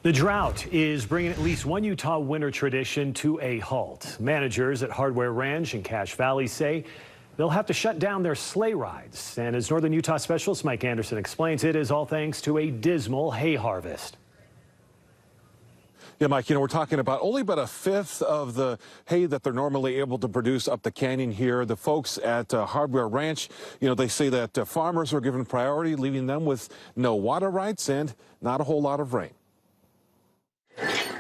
The drought is bringing at least one Utah winter tradition to a halt. Managers at Hardware Ranch in Cache Valley say they'll have to shut down their sleigh rides. And as Northern Utah specialist Mike Anderson explains, it is all thanks to a dismal hay harvest. Yeah, Mike, we're talking about only about a fifth of the hay that they're normally able to produce up the canyon here. The folks at Hardware Ranch, they say that farmers are given priority, leaving them with no water rights and not a whole lot of rain.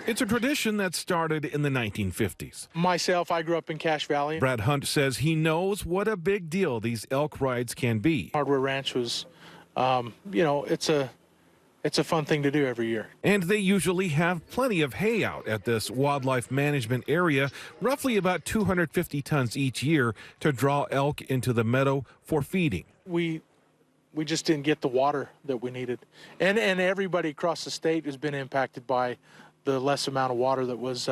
It's a tradition that started in the 1950s. Myself, I grew up in Cache Valley. Brad Hunt says he knows what a big deal these elk rides can be. Hardware Ranch was, it's a fun thing to do every year. And they usually have plenty of hay out at this wildlife management area, roughly about 250 tons each year to draw elk into the meadow for feeding. We just didn't get the water that we needed. And everybody across the state has been impacted by the less amount of water that was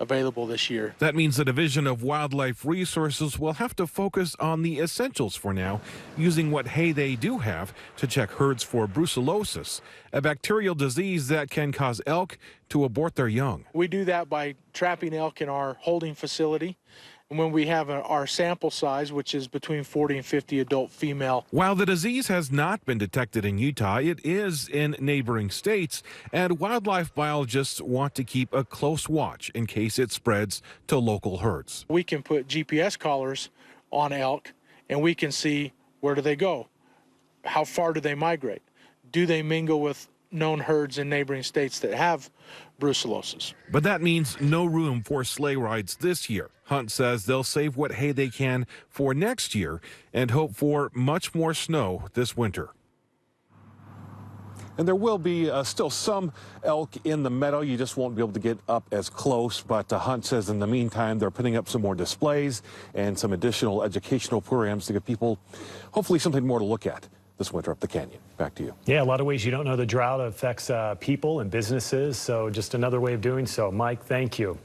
available this year. That means the Division of Wildlife Resources will have to focus on the essentials for now, using what hay they do have to check herds for brucellosis, a bacterial disease that can cause elk to abort their young. We do that by trapping elk in our holding facility. And when we have our sample size, which is between 40 and 50 adult female. While the disease has not been detected in Utah, it is in neighboring states, and wildlife biologists want to keep a close watch in case it spreads to local herds. We can put GPS collars on elk, and we can see where do they go, how far do they migrate, do they mingle with known herds in neighboring states that have brucellosis. But that means no room for sleigh rides this year. Hunt says they'll save what hay they can for next year and hope for much more snow this winter. And there will be still some elk in the meadow. You just won't be able to get up as close. But Hunt says in the meantime, they're putting up some more displays and some additional educational programs to give people hopefully something more to look at this winter up the canyon. Back to you. Yeah, a lot of ways you don't know the drought affects people and businesses. So just another way of doing so. Mike, thank you.